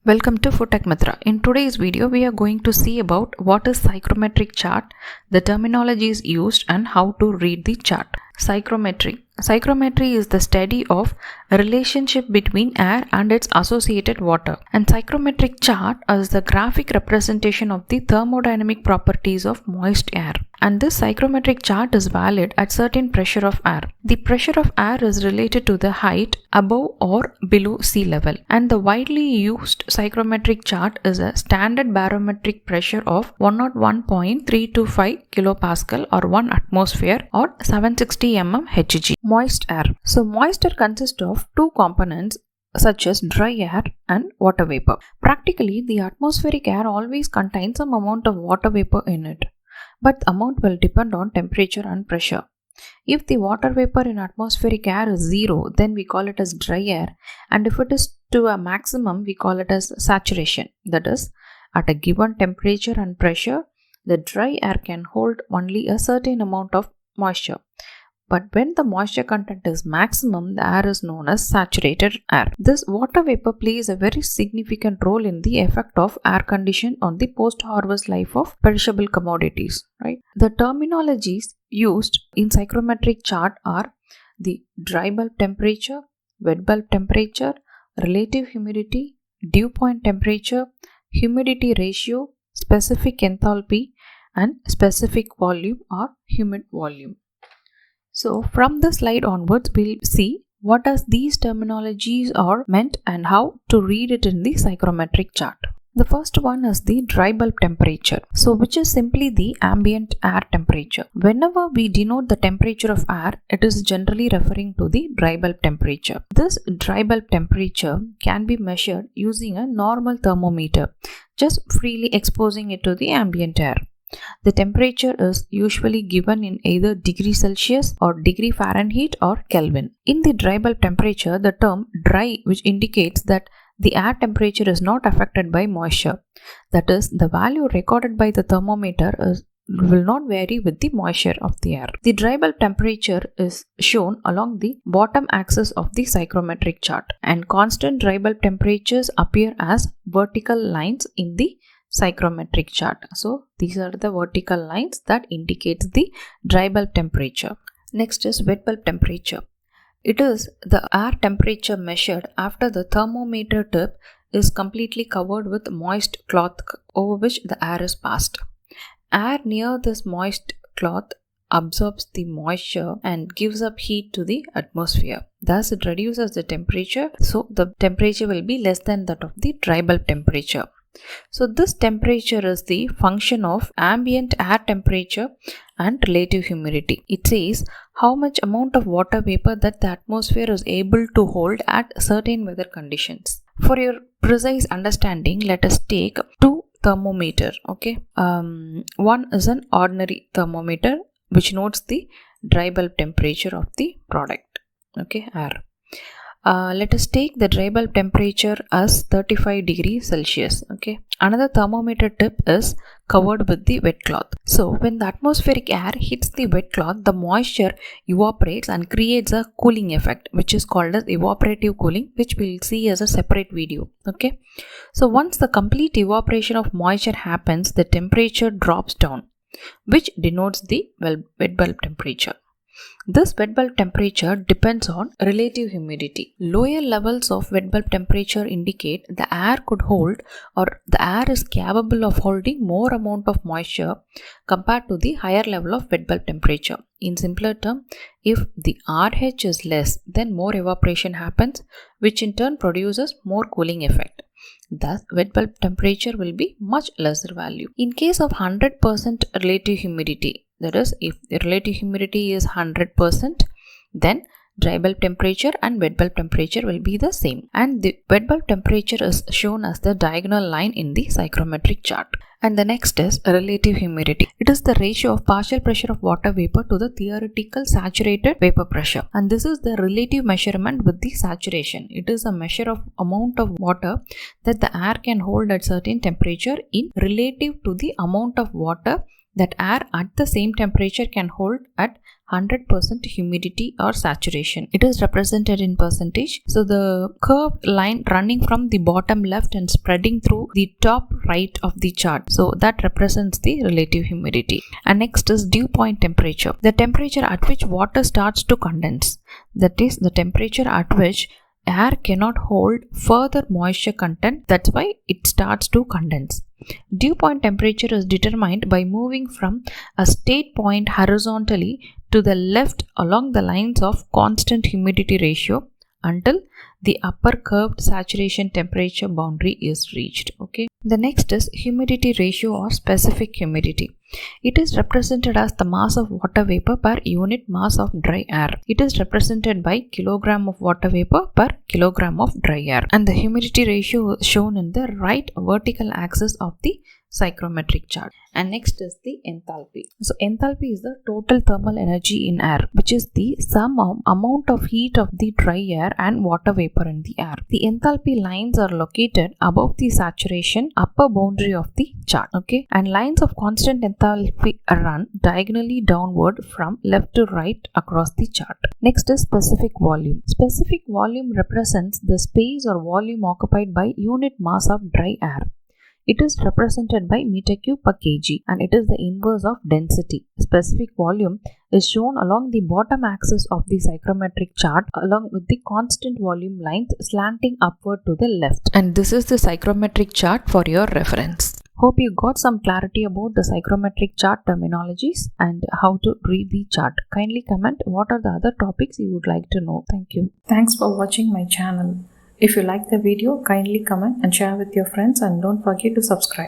Welcome to Footech Mitra. In today's video, we are going to see about what is psychrometric chart, the terminologies used and how to read the chart. Psychrometry. Psychrometry is the study of a relationship between air and its associated water. And psychrometric chart is the graphic representation of the thermodynamic properties of moist air. And this psychrometric chart is valid at certain pressure of air. The pressure of air is related to the height above or below sea level. And the widely used psychrometric chart is a standard barometric pressure of 101.325 kilopascal or 1 atmosphere or 760 mm Hg. Moist air. So moist air consists of two components such as dry air and water vapor. Practically, the atmospheric air always contains some amount of water vapor in it, but the amount will depend on temperature and pressure. If the water vapor in atmospheric air is 0, then we call it as dry air, and if it is to a maximum, we call it as saturation. That is, at a given temperature and pressure, the dry air can hold only a certain amount of moisture. But when the moisture content is maximum, the air is known as saturated air. This water vapor plays a very significant role in the effect of air condition on the post-harvest life of perishable commodities. Right? The terminologies used in psychrometric chart are the dry bulb temperature, wet bulb temperature, relative humidity, dew point temperature, humidity ratio, specific enthalpy, and specific volume or humid volume. So from the slide onwards, we'll see what does these terminologies are meant and how to read it in the psychrometric chart. The first one is the dry bulb temperature, so which is simply the ambient air temperature. Whenever we denote the temperature of air, it is generally referring to the dry bulb temperature. This dry bulb temperature can be measured using a normal thermometer, just freely exposing it to the ambient air. The temperature is usually given in either degree Celsius or degree Fahrenheit or Kelvin. In the dry bulb temperature, the term dry, which indicates that the air temperature is not affected by moisture. That is, the value recorded by the thermometer will not vary with the moisture of the air. The dry bulb temperature is shown along the bottom axis of the psychrometric chart, and constant dry bulb temperatures appear as vertical lines in the psychrometric chart. So these are the vertical lines that indicates the dry bulb temperature. Next is wet bulb temperature. It is the air temperature measured after the thermometer tip is completely covered with moist cloth over which the air is passed. Air near this moist cloth absorbs the moisture and gives up heat to the atmosphere. Thus it reduces the temperature, so the temperature will be less than that of the dry bulb temperature. So this temperature is the function of ambient air temperature and relative humidity. It says how much amount of water vapor that the atmosphere is able to hold at certain weather conditions. For your precise understanding, let us take two thermometers. Okay, one is an ordinary thermometer which notes the dry bulb temperature of the product. Okay, air. Let us take the dry bulb temperature as 35 degrees Celsius. Okay. Another thermometer tip is covered with the wet cloth. So when the atmospheric air hits the wet cloth, the moisture evaporates and creates a cooling effect, which is called as evaporative cooling, which we'll see as a separate video. Okay. So once the complete evaporation of moisture happens, the temperature drops down, which denotes the wet bulb temperature. This wet bulb temperature depends on relative humidity. Lower levels of wet bulb temperature indicate the air could hold, or the air is capable of holding more amount of moisture compared to the higher level of wet bulb temperature. In simpler terms, if the RH is less, then more evaporation happens, which in turn produces more cooling effect. Thus, wet bulb temperature will be much lesser value. In case of 100% relative humidity, that is, if the relative humidity is 100%, then dry bulb temperature and wet bulb temperature will be the same. And the wet bulb temperature is shown as the diagonal line in the psychrometric chart. And the next is relative humidity. It is the ratio of partial pressure of water vapor to the theoretical saturated vapor pressure. And this is the relative measurement with the saturation. It is a measure of amount of water that the air can hold at certain temperature in relative to the amount of water that air at the same temperature can hold at 100% humidity or saturation. It is represented in percentage. So the curved line running from the bottom left and spreading through the top right of the chart. So that represents the relative humidity. And next is dew point temperature. The temperature at which water starts to condense. That is the temperature at which air cannot hold further moisture content. That's why it starts to condense. Dew point temperature is determined by moving from a state point horizontally to the left along the lines of constant humidity ratio until the upper curved saturation temperature boundary is reached. Okay. The next is humidity ratio or specific humidity. It is represented as the mass of water vapor per unit mass of dry air. It is represented by kilogram of water vapor per kilogram of dry air. And the humidity ratio is shown in the right vertical axis of the psychrometric chart. And next is the enthalpy. So enthalpy is the total thermal energy in air, which is the sum of amount of heat of the dry air and water vapor in the air. The enthalpy lines are located above the saturation upper boundary of the chart. Okay, and lines of constant enthalpy run diagonally downward from left to right across the chart. Next is specific volume. Specific volume represents the space or volume occupied by unit mass of dry air. It is represented by meter cube per kg and it is the inverse of density. Specific volume is shown along the bottom axis of the psychrometric chart along with the constant volume lines slanting upward to the left. And this is the psychrometric chart for your reference. Hope you got some clarity about the psychrometric chart terminologies and how to read the chart. Kindly comment what are the other topics you would like to know. Thank you. Thanks for watching my channel. If you like the video, kindly comment and share with your friends and don't forget to subscribe.